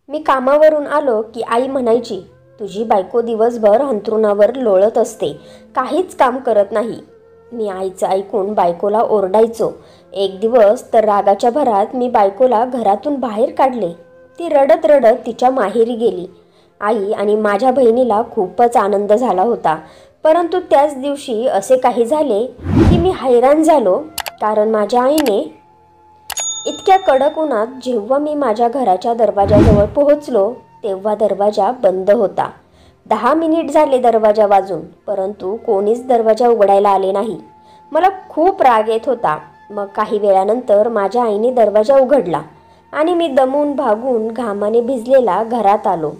मी कामावरून आलो की आई म्हणायची, तुझी बायको दिवसभर अंथरुणावर लोळत असते, काहीच काम करत नाही. मी आईचं ऐकून बायकोला ओरडायचो. एक दिवस तर रागाच्या भरात मी बायकोला घरातून बाहेर काढले. ती रडत रडत तिच्या माहेरी गेली. आई आणि माझ्या बहिणीला खूपच आनंद झाला होता. परंतु त्याच दिवशी असे काही झाले की मी हैराण झालो, कारण माझ्या आईने इतक्या कडक उन्हात जेव्हा मी माझ्या घराच्या दरवाजाजवळ पोहोचलो तेव्हा दरवाजा बंद होता. 10 मिनिट झाले दरवाजा वाजून, परंतु कोणीच दरवाजा उघडायला आले नाही. मला खूप राग येत होता. मग काही वेळानंतर माझ्या आईने दरवाजा उघडला आणि मी दमून भागून घामाने भिजलेला घरात आलो.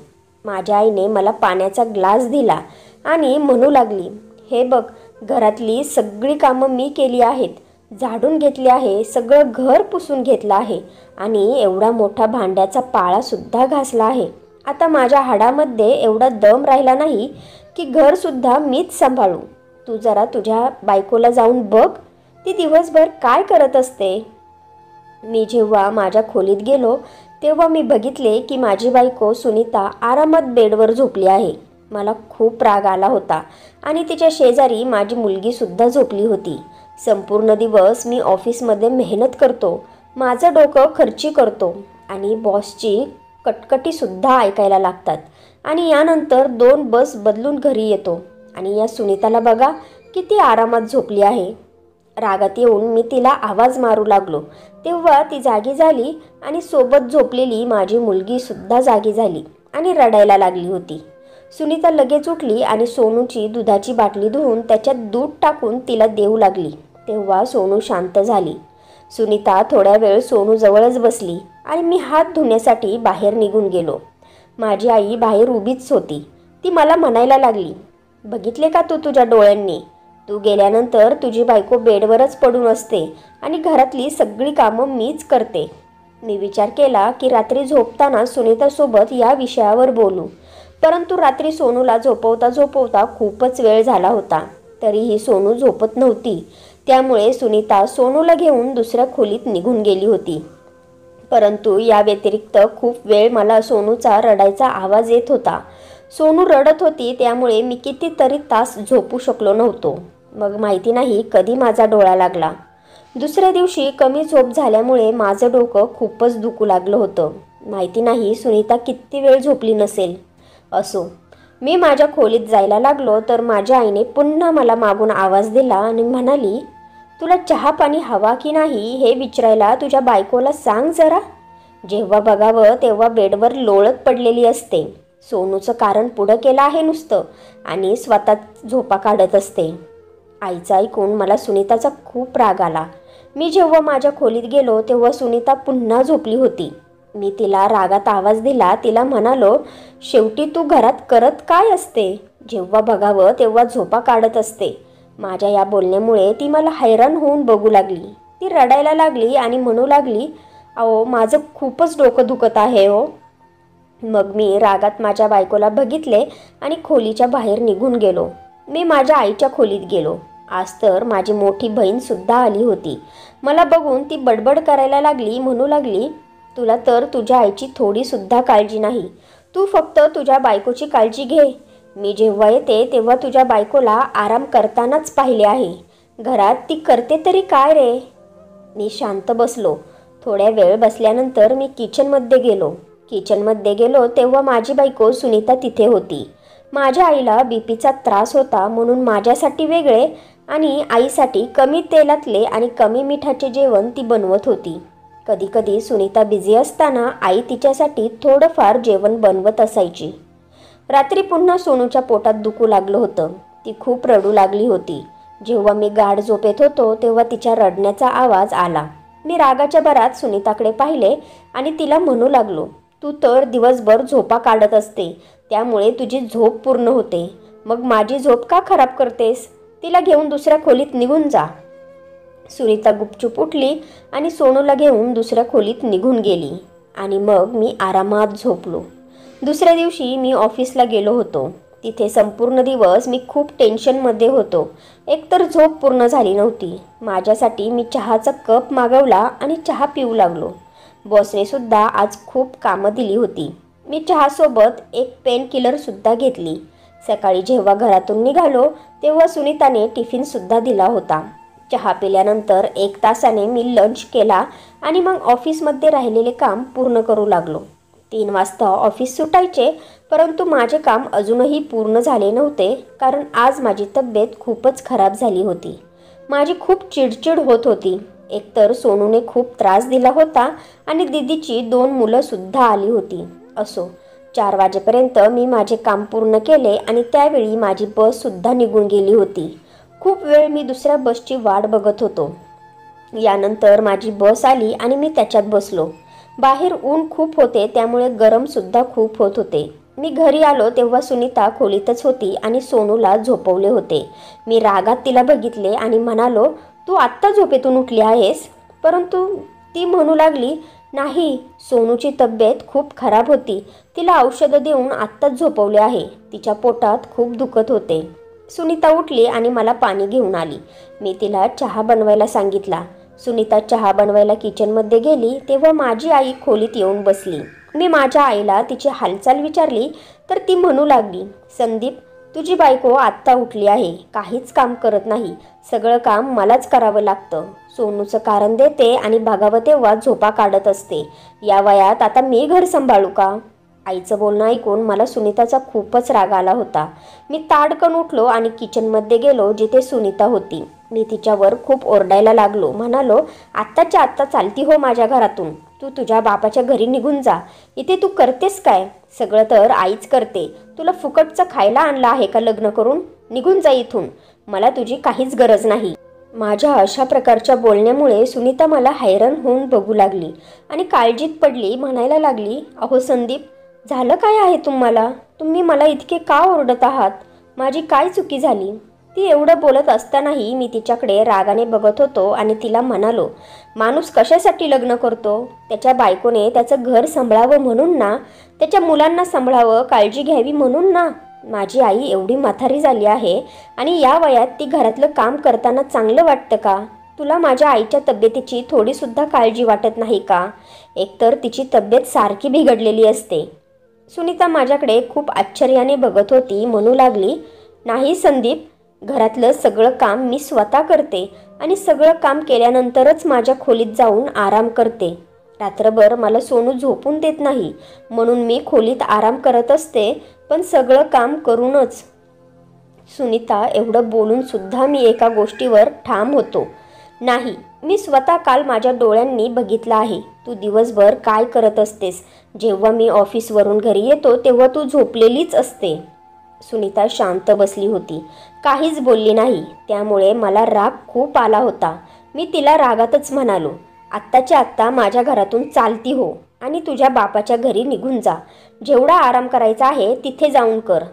माझ्या आईने मला पाण्याचा ग्लास दिला आणि म्हणू लागली, हे बघ, घरातली सगळी कामं मी केली आहेत, झाडून घेतले आहे, सगळं घर पुसून घेतलं आहे आणि एवढा मोठा भांड्याचा पाळासुद्धा घासला आहे. आता माझ्या हाडामध्ये एवढा दम राहिला नाही की घरसुद्धा मीच सांभाळू. तू जरा तुझ्या बायकोला जाऊन बघ, ती दिवसभर काय करत असते. मी जेव्हा माझ्या खोलीत गेलो तेव्हा मी बघितले की माझी बायको सुनीता आरामात बेडवर झोपली आहे. मला खूप राग आला होता आणि तिच्या शेजारी माझी मुलगीसुद्धा झोपली होती. संपूर्ण दिवस मी ऑफिसमध्ये मेहनत करतो, माझं डोकं खर्ची करतो आणि बॉसची कटकटीसुद्धा ऐकायला लागतात आणि यानंतर 2 बस बदलून घरी येतो आणि या सुनीताला बघा किती आरामात झोपली आहे. रागात येऊन मी तिला आवाज मारू लागलो तेव्हा ती जागी झाली आणि सोबत झोपलेली माझी मुलगीसुद्धा जागी झाली आणि रडायला लागली होती. सुनीता लगेच उठली आणि सोनूची दुधाची बाटली धुवून त्याच्यात दूध टाकून तिला देऊ लागली. तेव्हा सोनू शांत झाली. सुनीता थोड्या वेळ सोनूजवळच बसली आणि मी हात धुण्यासाठी बाहेर निघून गेलो. माझी आई बाहेर उभीच होती. ती मला म्हणायला लागली, बघितले का तू तुझ्या डोळ्यांनी, तू गेल्यानंतर तुझी बायको बेडवरच पडून असते आणि घरातली सगळी कामं मीच करते. मी विचार केला की रात्री झोपताना सुनीतासोबत या विषयावर बोलू, परंतु रात्री सोनूला झोपवता झोपवता खूपच वेळ झाला होता. तरीही सोनू झोपत नव्हती. त्यामुळे सुनीता सोनूला घेऊन दुसऱ्या खोलीत निघून गेली होती. परंतु या व्यतिरिक्त खूप वेळ मला सोनूचा रडायचा आवाज येत होता. सोनू रडत होती त्यामुळे मी कितीतरी तास झोपू शकलो नव्हतो. मग माहिती नाही कधी माझा डोळा लागला. दुसऱ्या दिवशी कमी झोप झाल्यामुळे माझं डोकं खूपच दुखू लागलं होतं. माहिती नाही सुनीता किती वेळ झोपली नसेल. असो, मी माझ्या खोलीत जायला लागलो तर माझ्या आईने पुन्हा मला मागून आवाज दिला आणि म्हणाली, तुला चहा पाणी हवा की नाही हे विचारायला तुझ्या बायकोला सांग जरा. जेव्हा बघावं तेव्हा बेडवर लोळत पडलेली असते. सोनूचं कारण पुढं केलं आहे नुसतं आणि स्वतः झोपा काढत असते. आईचं ऐकून मला सुनीताचा खूप राग आला. मी जेव्हा माझ्या खोलीत गेलो तेव्हा सुनीता पुन्हा झोपली होती. मी तिला रागात आवाज दिला. तिला म्हणालो, शेवटी तू घरात करत काय असते, जेव्हा बघावं तेव्हा झोपा काढत असते. माझ्या या बोलण्यामुळे ती मला हैराण होऊन बघू लागली. ती रडायला लागली आणि म्हणू लागली, अहो माझं खूपच डोकं दुखत आहे हो. मग मी रागात माझ्या बायकोला बघितले आणि खोलीच्या बाहेर निघून गेलो. मी माझ्या आईच्या खोलीत गेलो. आज तर माझी मोठी बहीणसुद्धा आली होती. मला बघून ती बडबड करायला लागली, म्हणू लागली, तुला तर तुझ्या आईची थोडीसुद्धा काळजी नाही. तू फक्त तुझ्या बायकोची काळजी घे. मी जेव्हा येते तेव्हा तुझ्या बायकोला आराम करतानाच पाहिले आहे. घरात ती करते तरी काय रे. मी शांत बसलो. थोड्या वेळ बसल्यानंतर मी किचनमध्ये गेलो तेव्हा माझी बायको सुनीता तिथे होती. माझ्या आईला बीपीचा त्रास होता म्हणून माझ्यासाठी वेगळे आणि आईसाठी कमी तेलातले आणि कमी मिठाचे जेवण ती बनवत होती. कधीकधी सुनीता बिझी असताना आई तिच्यासाठी थोडंफार जेवण बनवत असायची. रात्री पुन्हा सोनूच्या पोटात दुखू लागलं होतं. ती खूप रडू लागली होती. जेव्हा मी गाढ झोपेत होतो तेव्हा तिच्या रडण्याचा आवाज आला. मी रागाच्या भरात सुनीताकडे पाहिले आणि तिला म्हणू लागलो, तू तर दिवसभर झोपा काढत असते, त्यामुळे तुझी झोप पूर्ण होते. मग माझी झोप का खराब करतेस. तिला घेऊन दुसऱ्या खोलीत निघून जा. सुनीता गुपचूप उठली आणि सोनूला घेऊन दुसऱ्या खोलीत निघून गेली आणि मग मी आरामात झोपलो. दुसऱ्या दिवशी मी ऑफिसला गेलो होतो. तिथे संपूर्ण दिवस मी खूप टेन्शनमध्ये होतो. एकतर झोप पूर्ण झाली नव्हती. माझ्यासाठी मी चहाचा कप मागवला आणि चहा पिऊ लागलो. बॉसने सुद्धा आज खूप कामं दिली होती. मी चहासोबत एक पेन किलरसुद्धा घेतली. सकाळी जेव्हा घरातून निघालो तेव्हा सुनीताने टिफिनसुद्धा दिला होता. चहा पिल्यानंतर 1 तासाने मी लंच केला आणि मग ऑफिसमध्ये राहिलेले काम पूर्ण करू लागलो. 3 वाजता ऑफिस सुटायचे, परंतु माझे काम अजूनही पूर्ण झाले नव्हते, कारण आज माझी तब्येत खूपच खराब झाली होती. माझी खूप चिडचिड होत होती. एकतर सोनूने खूप त्रास दिला होता आणि दीदीची 2 मुलंसुद्धा आली होती. असो, 4 वाजेपर्यंत मी माझे काम पूर्ण केले आणि त्यावेळी माझी बससुद्धा निघून गेली होती. खूप वेळ मी दुसऱ्या बसची वाट बघत होतो. यानंतर माझी बस आली आणि मी त्याच्यात बसलो. बाहेर ऊन खूप होते, त्यामुळे गरमसुद्धा खूप होत होते. मी घरी आलो तेव्हा सुनीता खोलीतच होती आणि सोनूला झोपवले होते. मी रागात तिला बघितले आणि म्हणालो, तू आत्ता झोपेतून उठली आहेस? परंतु ती म्हणू लागली, नाही, सोनूची तब्येत खूप खराब होती. तिला औषधं देऊन आत्ताच झोपवले आहे. तिच्या पोटात खूप दुखत होते. सुनीता उठली आणि मला पाणी घेऊन आली. मी तिला चहा बनवायला सांगितला. सुनीता चहा बनवायला किचनमध्ये गेली तेव्हा माझी आई खोलीत येऊन बसली. मी माझ्या आईला तिची हालचाल विचारली तर ती म्हणू लागली, संदीप, तुझी बायको आत्ता उठली आहे, काहीच काम करत नाही. सगळं काम मलाच करावं लागतं. सोनूचं कारण देते आणि बघावं तेव्हा झोपा काढत असते. या वयात आता मी घर सांभाळू का? आईचं बोलणं ऐकून मला सुनीताचा खूपच राग आला होता. मी ताडकन उठलो आणि किचनमध्ये गेलो जिथे सुनीता होती. मी तिच्यावर खूप ओरडायला लागलो. म्हणालो, आत्ताच्या आत्ता चालती हो माझ्या घरातून. तू तुझ्या बापाच्या घरी निघून जा. इथे तू करतेस काय? सगळं तर आईच करते. तुला फुकटचं खायला आणलं आहे का लग्न करून? निघून जा इथून. मला तुझी काहीच गरज नाही. माझ्या अशा प्रकारच्या बोलण्यामुळे सुनीता मला हैराण होऊन बघू लागली आणि काळजीत पडली. म्हणायला लागली, अहो संदीप, झालं काय आहे तुम्हाला? तुम्ही मला इतके का ओरडत आहात? माझी काय चुकी झाली? ती एवढं बोलत असतानाही मी तिच्याकडे रागाने बघत होतो आणि तिला म्हणालो, माणूस कशासाठी लग्न करतो? त्याच्या बायकोने त्याचं घर सांभाळावं म्हणून ना, त्याच्या मुलांना सांभाळावं, काळजी घ्यावी म्हणून ना. माझी आई एवढी म्हातारी झाली आहे आणि या वयात ती घरातलं काम करताना चांगलं वाटतं का? तुला माझ्या आईच्या तब्येतीची थोडीसुद्धा काळजी वाटत नाही का? एकतर तिची तब्येत सारखी बिघडलेली असते. सुनीता माझ्याकडे खूप आश्चर्याने बघत होती. म्हणू लागली, नाही संदीप, घरातलं सगळं काम मी स्वतः करते आणि सगळं काम केल्यानंतरच माझ्या खोलीत जाऊन आराम करते. रात्रभर मला सोनू झोपून देत नाही, म्हणून मी खोलीत आराम करत असते, पण सगळं काम करूनच. सुनीता, एवढं बोलून सुद्धा मी एका गोष्टीवर ठाम होतो. नाही, मी स्वतः काल माझ्या डोळ्यांनी बघितलं आहे. तू दिवसभर काय करत असतेस? जेव्हा मी ऑफिसवरून घरी येतो तेव्हा तू झोपलेलीच असते. सुनीता शांत बसली होती, काहीच बोलली नाही. त्यामुळे मला राग खूप आला होता. मी तिला रागातच म्हणालो, आत्ताच्या आत्ता माझ्या घरातून चालती हो आणि तुझ्या बापाच्या घरी निघून जा. जेवढा आराम करायचा आहे तिथे जाऊन कर.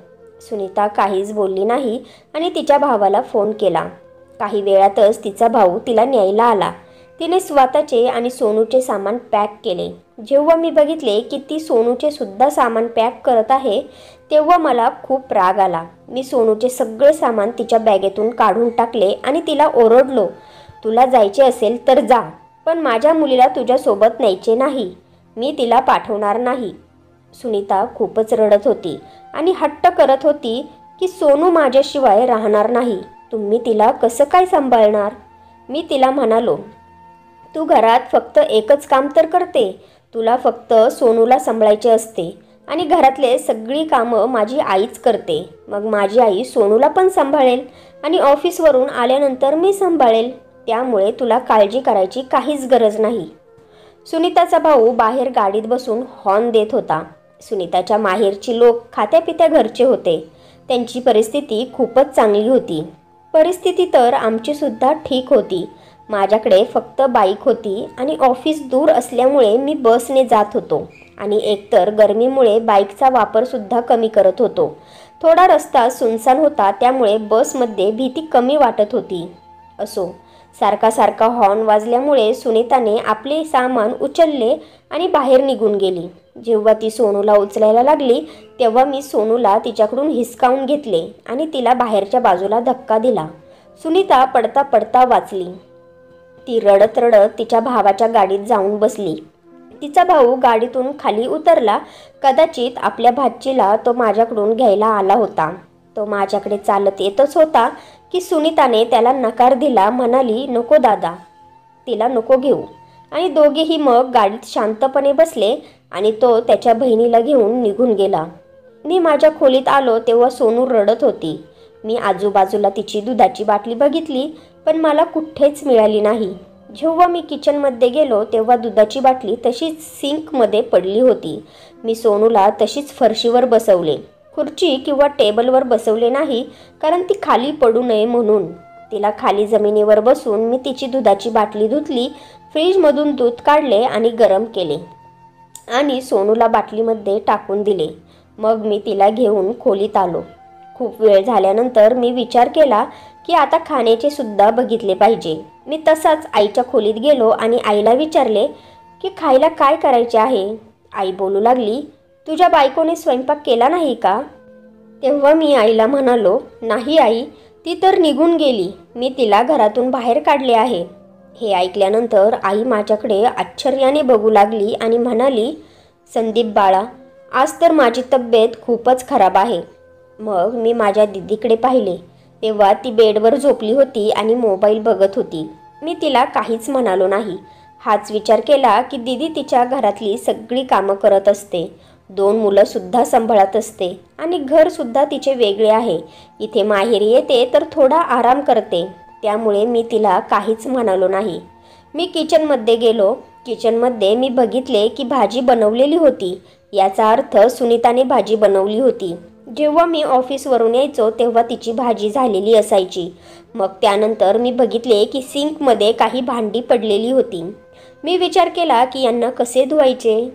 सुनीता काहीच बोलली नाही आणि तिच्या भावाला फोन केला. काही वेळातच तिचा भाऊ तिला न्यायला आला. तिने स्वतःचे आणि सोनूचे सामान पॅक केले. जेव्हा मी बघितले की ती सोनूचे सुद्धा सामान पॅक करत आहे तेव्हा मला खूप राग आला. मी सोनूचे सगळे सामान तिच्या बॅगेतून काढून टाकले आणि तिला ओरडलो, तुला जायचे असेल तर जा, पण माझ्या मुलीला तुझ्यासोबत न्यायचे नाही. मी तिला पाठवणार नाही. सुनीता खूपच रडत होती आणि हट्ट करत होती की सोनू माझ्याशिवाय राहणार नाही. तुम्ही तिला कसं काय सांभाळणार? मी तिला म्हणालो, तू घरात फक्त एकच काम तर करते. तुला फक्त सोनूला सांभाळायचे असते आणि घरातले सगळी कामं माझी आईच करते. मग माझी आई सोनूला पण सांभाळेल आणि ऑफिसवरून आल्यानंतर मी सांभाळेल. त्यामुळे तुला काळजी करायची काहीच गरज नाही. सुनीताचा भाऊ बाहेर गाडीत बसून हॉर्न देत होता. सुनीताच्या माहेरची लोक खात्यापित्या घरचे होते. त्यांची परिस्थिती खूपच चांगली होती. परिस्थिती तर आमची सुद्धा ठीक होती. माझ्याकडे फक्त बाईक होती आणि ऑफिस दूर असल्यामुळे मी बसने जात होतो आणि एकतर गरमीमुळे बाईकचा वापरसुद्धा कमी करत होतो. थोडा रस्ता सुनसान होता, त्यामुळे बसमध्ये भीती कमी वाटत होती. असो, सारखा हॉर्न वाजल्यामुळे सुनीताने आपले सामान उचलले आणि बाहेर निघून गेली. जेव्हा ती सोनूला उचलायला लागली तेव्हा मी सोनूला तिच्याकडून हिसकावून घेतले आणि तिला बाहेरच्या बाजूला धक्का दिला. सुनीता पडता पडता वाचली. ती रडत रडत तिच्या भावाच्या गाडीत जाऊन बसली. तिचा भाऊ गाडीतून खाली उतरला. कदाचित आपल्या भाचीला तो माझ्याकडून घ्यायला आला होता. तो माझ्याकडे चालत येतच होता की सुनीताने त्याला नकार दिला. म्हणाली, नको दादा, तिला नको घेऊ. आणि दोघेही मग गाडीत शांतपणे बसले आणि तो त्याच्या बहिणीला घेऊन निघून गेला. मी माझ्या खोलीत आलो तेव्हा सोनू रडत होती. मी आजूबाजूला तिची दुधाची बाटली बघितली, पण मला कुठेच मिळाली नाही. जेव्हा मी किचनमध्ये गेलो तेव्हा दुधाची बाटली तशीच सिंकमध्ये पडली होती. मी सोनूला तशीच फरशीवर बसवले. खुर्ची किंवा टेबलवर बसवले नाही, कारण ती खाली पडू नये म्हणून. तिला खाली जमिनीवर बसून मी तिची दुधाची बाटली धुतली. फ्रीजमधून दूध काढले आणि गरम केले आणि सोनूला बाटलीमध्ये टाकून दिले. मग मी तिला घेऊन खोलीत आलो. खूप वेळ झाल्यानंतर मी विचार केला की आता खाण्याचे सुद्धा बघितले पाहिजे. मी तसाच आईच्या खोलीत गेलो आणि आईला विचारले की खायला काय करायचे आहे. आई बोलू लागली, तुझ्या बायकोने स्वयंपाक केला नाही का? तेव्हा मी आईला म्हणालो, नाही आई, ती तर निघून गेली. मी तिला घरातून बाहेर काढले आहे. हे ऐकल्यानंतर आई माझ्याकडे आश्चर्याने बघू लागली आणि म्हणाली, संदीप बाळा, आज तर माझी तब्येत खूपच खराब आहे. मग मी माझ्या दीदीकडे पाहिले तेव्हा ती बेडवर झोपली होती आणि मोबाईल बघत होती. मी तिला काहीच म्हणालो नाही. हाच विचार केला की दीदी तिच्या घरातली सगळी कामं करत असते, 2 मुलंसुद्धा सांभाळत असते आणि घरसुद्धा तिचे वेगळे आहे. इथे माहेरी येते तर थोडा आराम करते. त्यामुळे मी तिला काहीच म्हणालो नाही. मी किचनमध्ये गेलो. किचनमध्ये मी बघितले की भाजी बनवलेली होती. याचा अर्थ सुनीताने भाजी बनवली होती. जेव्हा मी ऑफिसवरून यायचो तेव्हा तिची भाजी झालेली असायची. मग त्यानंतर मी बघितले की सिंकमध्ये काही भांडी पडलेली होती. मी विचार केला की यांना कसे धुवायचे.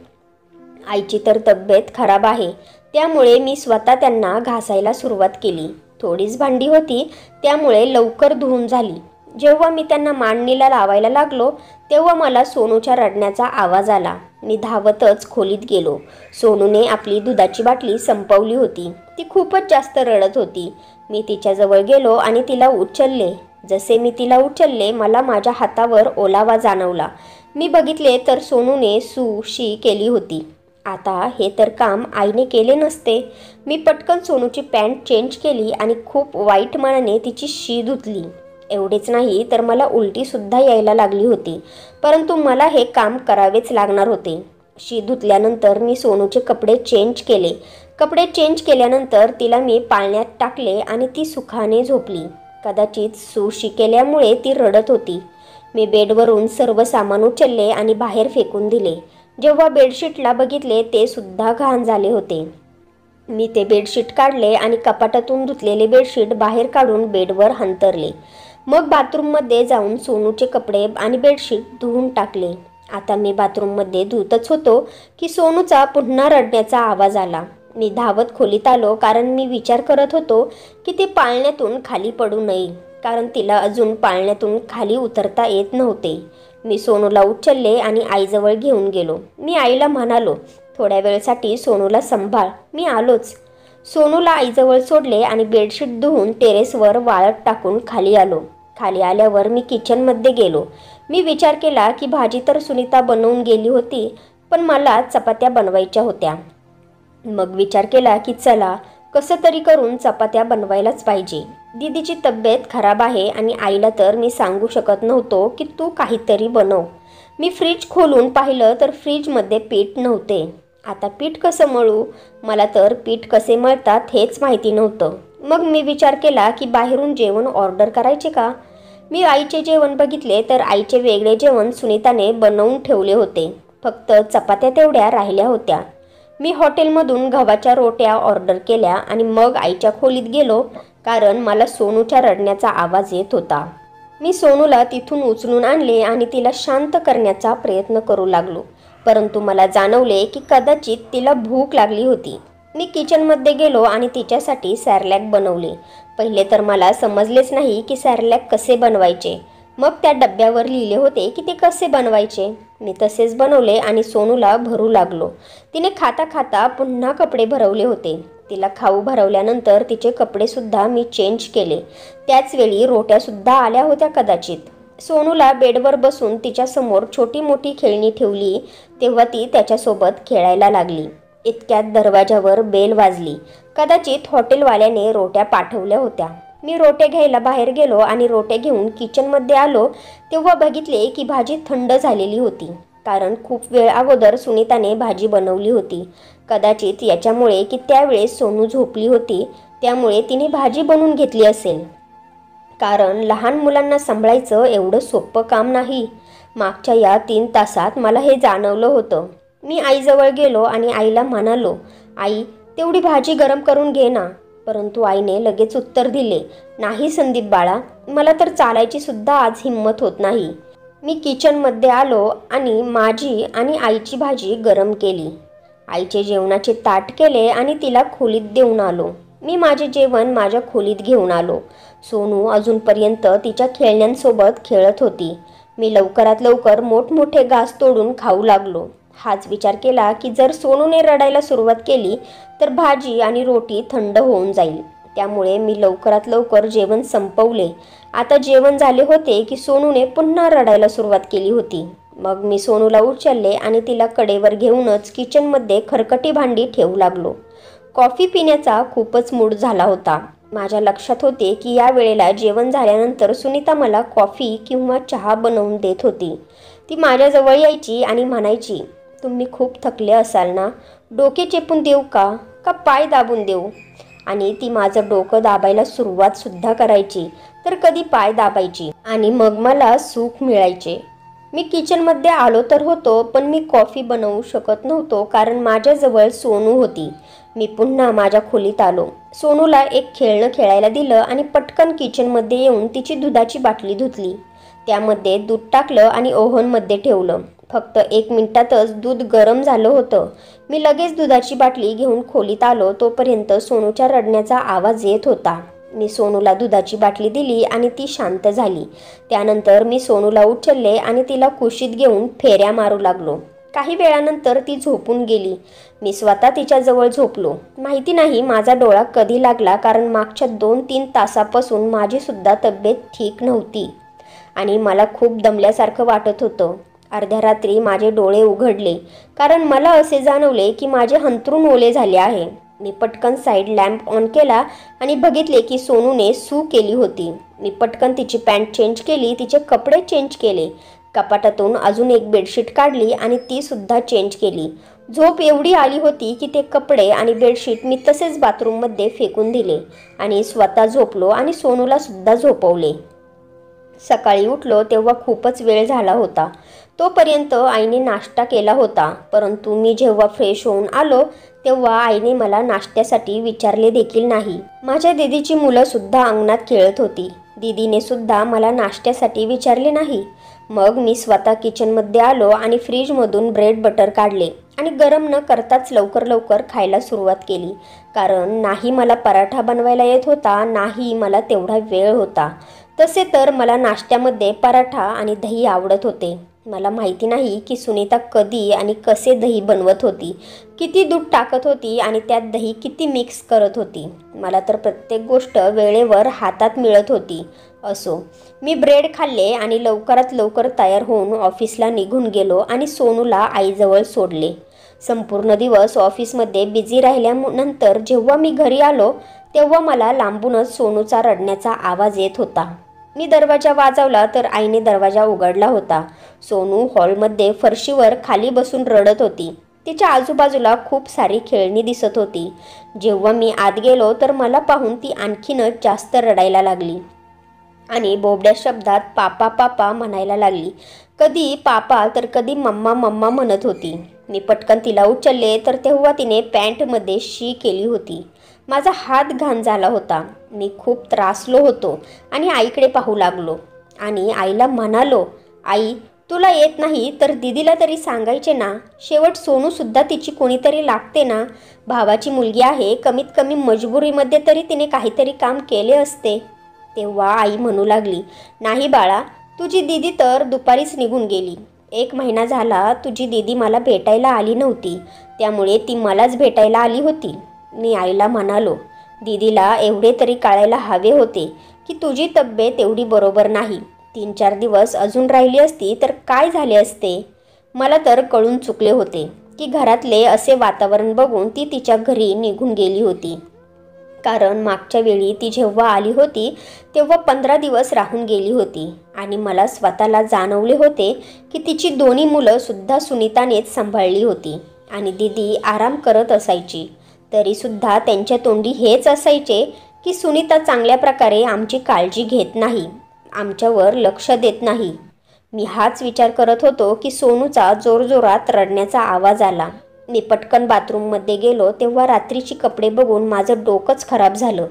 आईची तर तब्येत खराब आहे, त्यामुळे मी स्वतः त्यांना घासायला सुरुवात केली. थोडीच भांडी होती, त्यामुळे लवकर धुवून झाली. जेव्हा मी त्यांना मांडणीला लावायला लागलो तेव्हा मला सोनूच्या रडण्याचा आवाज आला. मी धावतच खोलीत गेलो. सोनूने आपली दुधाची बाटली संपवली होती. ती खूपच जास्त रडत होती. मी तिच्याजवळ गेलो आणि तिला उचलले. जसे मी तिला उचलले मला माझ्या हातावर ओलावा जाणवला. मी बघितले तर सोनूने शी केली होती. आता हे तर काम आईने केले नसते. मी पटकन सोनूची पॅन्ट चेंज केली आणि खूप वाईट मनाने तिची शी धुतली. एवढेच नाही तर मला उलटीसुद्धा यायला लागली होती, परंतु मला हे काम करावेच लागणार होते. शी धुतल्यानंतर मी सोनूचे कपडे चेंज केले. कपडे चेंज केल्यानंतर तिला मी पाळण्यात टाकले आणि ती सुखाने झोपली. कदाचित शी केल्यामुळे ती रडत होती. मी बेडवरून सर्व सामान उचलले आणि बाहेर फेकून दिले. जेव्हा बेडशीटला बघितले ते सुद्धा घाण झाले होते. मी ते बेडशीट काढले आणि कपाटातून धुतलेले बेडशीट बाहेर काढून बेडवर अंथरले. मग बाथरूममध्ये जाऊन सोनूचे कपडे आणि बेडशीट धुवून टाकले. आता मी बाथरूममध्ये धुतच होतो की सोनूचा पुन्हा रडण्याचा आवाज आला. मी धावत खोलीत आलो, कारण मी विचार करत होतो की ती पाळण्यातून खाली पडू नये, कारण तिला अजून पाळण्यातून खाली उतरता येत नव्हते. मी सोनूला उचलले आणि आईजवळ घेऊन गेलो. मी आईला म्हणालो, थोड्या वेळसाठी सोनूला सांभाळ, मी आलोच. सोनूला आईजवळ सोडले आणि बेडशीट धुवून टेरेसवर वाळत टाकून खाली आलो. खाली आल्यावर मी किचनमध्ये गेलो. मी विचार केला की भाजी तर सुनीता बनवून गेली होती, पण मला चपात्या बनवायच्या होत्या. मग विचार केला की चला कसं तरी करून चपात्या बनवायलाच पाहिजे. दीदीची तब्येत खराब आहे आणि आईला तर मी सांगू शकत नव्हतो की तू काहीतरी बनव. मी फ्रीज खोलून पाहिलं तर फ्रीजमध्ये पीठ नव्हते. आता पीठ कसं मळू? मला तर पीठ कसे मळतात हेच माहिती नव्हतं. मग मी विचार केला की बाहेरून जेवण ऑर्डर करायचे का? मी आईचे जेवण बघितले तर आईचे वेगळे जेवण सुनीताने बनवून ठेवले होते. फक्त चपात्या तेवढ्या राहिल्या होत्या. मी हॉटेलमधून गव्हाच्या रोट्या ऑर्डर केल्या आणि मग आईच्या खोलीत गेलो, कारण मला सोनूच्या रडण्याचा आवाज येत होता. मी सोनूला तिथून उचलून आणले आणि तिला शांत करण्याचा प्रयत्न करू लागलो, परंतु मला जाणवले की कदाचित तिला भूक लागली होती. मी किचनमध्ये गेलो आणि तिच्यासाठी सॅरलॅक बनवले. पहिले तर मला समजलेच नाही की सॅरलॅक कसे बनवायचे. मग त्या डब्यावर लिहिले होते की ते कसे बनवायचे. मी तसेच बनवले आणि सोनूला भरू लागलो. तिने खाता खाता पुन्हा कपडे भरवले होते. तिला खाऊ भरवल्यानंतर तिचे कपडेसुद्धा मी चेंज केले. त्याचवेळी रोट्यासुद्धा आल्या होत्या कदाचित. सोनूला बेडवर बसून तिच्यासमोर छोटी मोठी खेळणी ठेवली तेव्हा ती त्याच्यासोबत खेळायला लागली. इतक्यात दरवाजावर बेल वाजली. कदाचित हॉटेलवाल्याने रोट्या पाठवल्या होत्या. मी रोटे घ्यायला बाहेर गेलो आणि रोटे घेऊन किचनमध्ये आलो तेव्हा बघितले की भाजी थंड झालेली होती. कारण खूप वेळ अगोदर सुनीताने भाजी बनवली होती. कदाचित याच्यामुळे की त्यावेळेस सोनू झोपली होती त्यामुळे तिने भाजी बनवून घेतली असेल. कारण लहान मुलांना सांभाळायचं एवढं सोपं काम नाही. मागच्या या 3 तासात मला हे जाणवलं होतं. मी आईजवळ गेलो आणि आईला म्हणालो, आई तेवढी भाजी गरम करून घे ना. परंतु आईने लगेच उत्तर दिले, नाही संदीप बाळा, मला तर चालायची सुद्धा आज हिंमत होत नाही. मी किचनमध्ये आलो आणि माझी आणि आईची भाजी गरम केली. आईचे जेवणाचे ताट केले आणि तिला खोलीत देऊन आलो. मी माझे जेवण माझ्या खोलीत घेऊन आलो. सोनू अजूनपर्यंत तिच्या खेळण्यांसोबत खेळत होती. मी लवकरात लवकर मोठमोठे घास तोडून खाऊ लागलो. हाच विचार केला की जर सोनूने रडायला सुरुवात केली तर भाजी आणि रोटी थंड होऊन जाईल. त्यामुळे मी लवकरात लवकर जेवण संपवले. आता जेवण झाले होते की सोनूने पुन्हा रडायला सुरुवात केली होती. मग मी सोनूला उचलले आणि तिला कडेवर घेऊनच किचनमध्ये खरकटी भांडी ठेवू लागलो. कॉफी पिण्याचा खूपच मूड झाला होता. माझ्या लक्षात होते की या वेळेला जेवण झाल्यानंतर सुनीता मला कॉफी किंवा चहा बनवून देत होती. ती माझ्याजवळ यायची आणि म्हणायची, तुम्ही खूप थकले असाल ना, डोके चेपून देऊ का पाय दाबून देऊ. आणि ती माझं डोकं दाबायला सुरुवातसुद्धा करायची तर कधी पाय दाबायची आणि मग मला सुख मिळायचे. मी किचनमध्ये आलो तर होतो पण मी कॉफी बनवू शकत नव्हतो कारण माझ्याजवळ सोनू होती. मी पुन्हा माझ्या खोलीत आलो. सोनूला एक खेळणं खेळायला दिलं आणि पटकन किचनमध्ये येऊन तिची दुधाची बाटली धुतली. त्यामध्ये दूध टाकलं आणि ओव्हनमध्ये ठेवलं. फक्त 1 मिनिटातच दूध गरम झालं होतं. मी लगेच दुधाची बाटली घेऊन खोलीत आलो तोपर्यंत सोनूच्या रडण्याचा आवाज येत होता. मी सोनूला दुधाची बाटली दिली आणि ती शांत झाली. त्यानंतर मी सोनूला उचलले आणि तिला कुशीत घेऊन फेऱ्या मारू लागलो. काही वेळानंतर ती झोपून गेली. मी स्वतः तिच्याजवळ झोपलो. माहिती नाही माझा डोळा कधी लागला कारण मागच्या 2-3 तासापासून माझी सुद्धा तब्येत ठीक नव्हती आणि मला खूप दमल्यासारखं वाटत होतं. अर्ध्या रात्री माझे डोळे उघडले कारण मला असे जाणवले की माझे अंथरूण ओले झाले आहे. मी पटकन साईड लॅम्प ऑन केला आणि बघितले की सोनूने सू केली होती. मी पटकन तिची पॅन्ट चेंज केली, तिचे कपडे चेंज केले. कपाटातून अजून एक बेडशीट काढली आणि ती सुद्धा चेंज केली. झोप एवढी आली होती की ते कपडे आणि बेडशीट मी तसेच बाथरूममध्ये फेकून दिले आणि स्वतः झोपलो आणि सोनूला सुद्धा झोपवले. सकाळी उठलो तेव्हा खूपच वेळ झाला होता. तोपर्यंत आईने नाश्ता केला होता. परंतु मी जेव्हा फ्रेश होऊन आलो तेव्हा आईने मला नाश्त्यासाठी विचारले देखील नाही. माझ्या दीदीची मुलं सुद्धा अंगणात खेळत होती. दीदीने सुद्धा मला नाश्त्यासाठी विचारले नाही. मग मी स्वतः किचनमध्ये आलो आणि फ्रीजमधून ब्रेड बटर काढले आणि गरम न करताच लवकर खायला सुरुवात केली. कारण नाही मला पराठा बनवायला येत होता, नाही मला तेवढा वेळ होता. तसे तर मला नाश्त्यामध्ये पराठा आणि दही आवडत होते. मला माहिती नाही की सुनीता कधी आणि कसे दही बनवत होती, किती दूध टाकत होती आणि त्यात दही किती मिक्स करत होती. मला तर प्रत्येक गोष्ट वेळेवर हातात मिळत होती. असो, मी ब्रेड खाल्ले आणि लवकरात लवकर तयार होऊन ऑफिसला निघून गेलो आणि सोनूला आईजवळ सोडले. संपूर्ण दिवस ऑफिसमध्ये बिझी राहिल्यानंतर जेव्हा मी घरी आलो तेव्हा मला लांबूनच सोनूचा रडण्याचा आवाज येत होता. मी दरवाजा वाजवला तर आईने दरवाजा उघडला होता. सोनू हॉलमध्ये फरशीवर खाली बसून रडत होती. तिच्या आजूबाजूला खूप सारी खेळणी दिसत होती. जेव्हा मी आत गेलो तर मला पाहून ती आणखीनच जास्त रडायला लागली आणि बोबड्या शब्दात पापा पापा म्हणायला लागली. कधी पापा तर कधी मम्मा मम्मा म्हणत होती. मी पटकन तिला उचलले तर तेव्हा तिने पॅन्टमध्ये शी केली होती. माझा हात घाण झाला होता. मी खूप त्रासलो होतो आणि आईकडे पाहू लागलो आणि आईला म्हणालो, आई तुला येत नाही तर दीदीला तरी सांगायचे ना. शेवट सोनूसुद्धा तिची कोणीतरी लागते ना. भावाची मुलगी आहे, कमीत कमी मजबुरीमध्ये तरी तिने काहीतरी काम केले असते. तेव्हा आई म्हणू लागली, नाही बाळा, तुझी दीदी तर दुपारीच निघून गेली. 1 महिना झाला तुझी दीदी मला भेटायला आली नव्हती, त्यामुळे ती मलाच भेटायला आली होती. मी आईला म्हणालो, दीदीला एवढे तरी कळायला हवे होते की तुझी तब्येत एवढी बरोबर नाही. 3-4 दिवस अजून राहिली असती तर काय झाले असते. मला तर कळून चुकले होते की घरातले असे वातावरण बघून ती तिच्या घरी निघून गेली होती. कारण मागच्या वेळी ती जेव्हा आली होती तेव्हा 15 दिवस राहून गेली होती आणि मला स्वतःला जाणवले होते की तिची दोन्ही मुलंसुद्धा सुनीतानेच सांभाळली होती आणि दीदी आराम करत असायची. तरीसुद्धा त्यांच्या तोंडी हेच असायचे की सुनीता चांगल्या प्रकारे आमची काळजी घेत नाही, आमच्यावर लक्ष देत नाही. मी हाच विचार करत होतो की सोनूचा जोरजोरात रडण्याचा आवाज आला. मी पटकन बाथरूममध्ये गेलो तेव्हा रात्रीची कपडे बघून माझं डोकंच खराब झालं.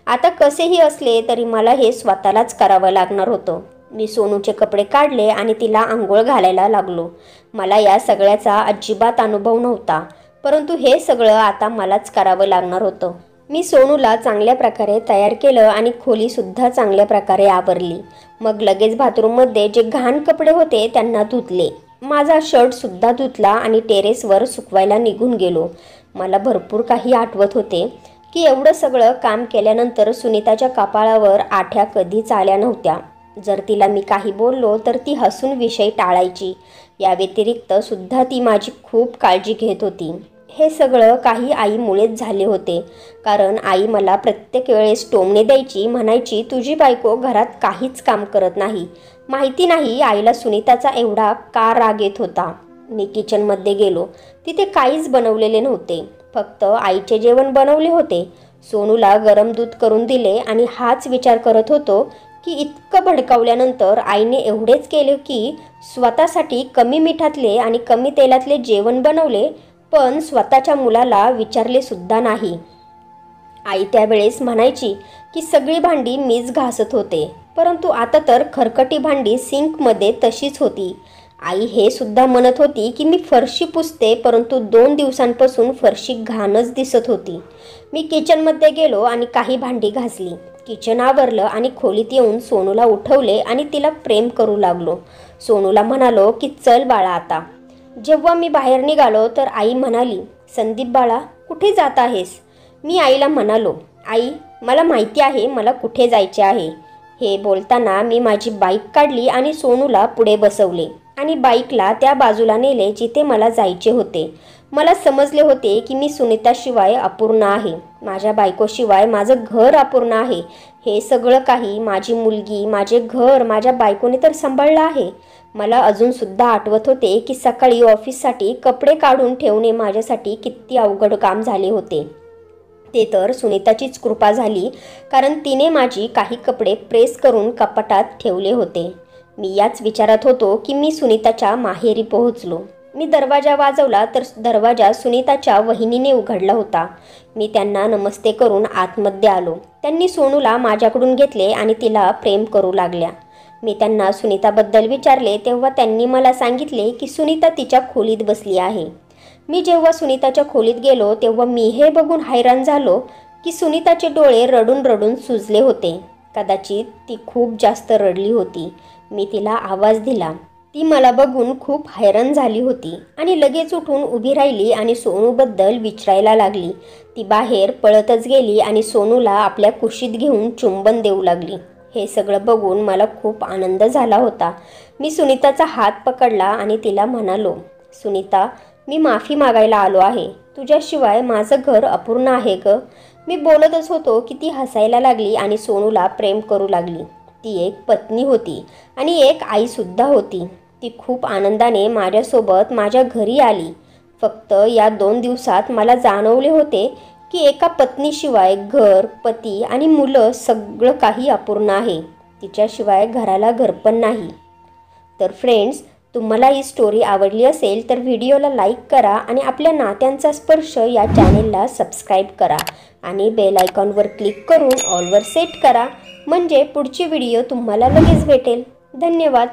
आता कसेही असले तरी मला हे स्वतःलाच करावं लागणार होतं. मी सोनूचे कपडे काढले आणि तिला आंघोळ घालायला लागलो. मला या सगळ्याचा अजिबात अनुभव नव्हता, परंतु हे सगळं आता मलाच करावं लागणार होतं. मी सोनूला चांगल्या प्रकारे तयार केलं आणि खोलीसुद्धा चांगल्या प्रकारे आवरली. मग लगेच बाथरूममध्ये जे घाण कपडे होते त्यांना धुतले. माझा शर्टसुद्धा धुतला आणि टेरेसवर सुकवायला निघून गेलो. मला भरपूर काही आठवत होते की एवढं सगळं काम केल्यानंतर सुनीताच्या कपाळावर आठ्या कधीच आल्या नव्हत्या. जर तिला मी काही बोललो तर ती हसून विषय टाळायची. या व्यतिरिक्त सुद्धा ती माझी खूप काळजी घेत होती. हे सगळं काही आईमुळेच झाले होते. कारण आई मला प्रत्येक वेळेस टोमणे द्यायची, म्हणायची तुझी बायको घरात काहीच काम करत नाही. माहिती नाही आईला सुनीताचा एवढा का राग येत होता. मी किचनमध्ये गेलो. तिथे काहीच बनवलेले नव्हते, फक्त आईचे जेवण बनवले होते. सोनूला गरम दूध करून दिले आणि हाच विचार करत होतो की इतकं भडकावल्यानंतर आईने एवढेच केले की स्वतःसाठी कमी मिठातले आणि कमी तेलातले जेवण बनवले, पण स्वतःच्या मुलाला विचारले सुद्धा नाही. आई त्यावेळेस म्हणायची की सगळी भांडी मीच घासत होते, परंतु आता तर खरकटी भांडी सिंकमध्ये तशीच होती. आई हे सुद्धा म्हणत होती की मी फरशी पुसते, परंतु 2 दिवसांपासून फरशी घाणच दिसत होती. मी किचनमध्ये गेलो आणि काही भांडी घासली. किचन आवरलं आणि खोलीत येऊन सोनूला उठवले आणि तिला प्रेम करू लागलो. सोनूला म्हणालो की चल बाळा आता. जेव्हा मी बाहेर निघालो तर आई म्हणाली, संदीप बाळा कुठे जात आहेस? मी आईला म्हणालो, आई मला माहिती आहे मला कुठे जायचे आहे. हे बोलताना मी माझी बाईक काढली आणि सोनूला पुढे बसवले आणि बाईकला त्या बाजूला नेले जिथे मला जायचे होते. मला समजले होते की मी सुनीताशिवाय अपूर्ण आहे, माझ्या बायकोशिवाय माझं घर अपूर्ण आहे. हे सगळं काही माझी मुलगी, माझे घर, माझ्या बायकोने तर सांभाळलं आहे. मला अजूनसुद्धा आठवत होते की सकाळी ऑफिससाठी कपडे काढून ठेवणे माझ्यासाठी किती अवघड काम झाले होते. ते तर सुनीताचीच कृपा झाली, कारण तिने माझी काही कपडे प्रेस करून कपाटात ठेवले होते. मी याच विचारात होतो की मी सुनीताच्या माहेरी पोहोचलो. मी दरवाजा वाजवला तर दरवाजा सुनीताच्या वहिनीने उघडला होता. मी त्यांना नमस्ते करून आतमध्ये आलो. त्यांनी सोनूला माझ्याकडून घेतले आणि तिला प्रेम करू लागल्या. मी त्यांना सुनीताबद्दल विचारले तेव्हा त्यांनी मला सांगितले की सुनीता तिच्या खोलीत बसली आहे. मी जेव्हा सुनीताच्या खोलीत गेलो तेव्हा मी हे बघून हैराण झालो की सुनीताचे डोळे रडून रडून सुजले होते. कदाचित ती खूप जास्त रडली होती. मी तिला आवाज दिला. ती मला बघून खूप हैराण झाली होती आणि लगेच उठून उभी राहिली आणि सोनूबद्दल विचारायला लागली. ती बाहेर पळतच गेली आणि सोनूला आपल्या कुशीत घेऊन चुंबन देऊ लागली. हे सगळं बघून मला खूप आनंद झाला होता. मी सुनीताचा हात पकडला आणि तिला म्हणालो, सुनीता मी माफी मागायला आलो आहे. तुझ्याशिवाय माझं घर अपूर्ण आहे ग. मी बोलतच होतो की ती हसायला लागली आणि सोनूला प्रेम करू लागली. ती एक पत्नी होती आणि एक आईसुद्धा होती. ती खूप आनंदाने माझ्यासोबत माझ्या घरी आली. फक्त या 2 दिवसात मला जाणवले होते की एका पत्नीशिवाय घर, पती आणि मुलं सगळं काही अपूर्ण आहे. तिच्याशिवाय घराला घरपण नाही. तर फ्रेंड्स, तुम्हाला ही स्टोरी आवडली असेल तर व्हिडिओला लाईक करा आणि आपल्या नात्यांचा स्पर्श या चॅनेलला सबस्क्राईब करा आणि बेल आयकॉनवर क्लिक करून ऑलवर सेट करा, म्हणजे पुढची व्हिडिओ तुम्हाला लगेच भेटेल. धन्यवाद.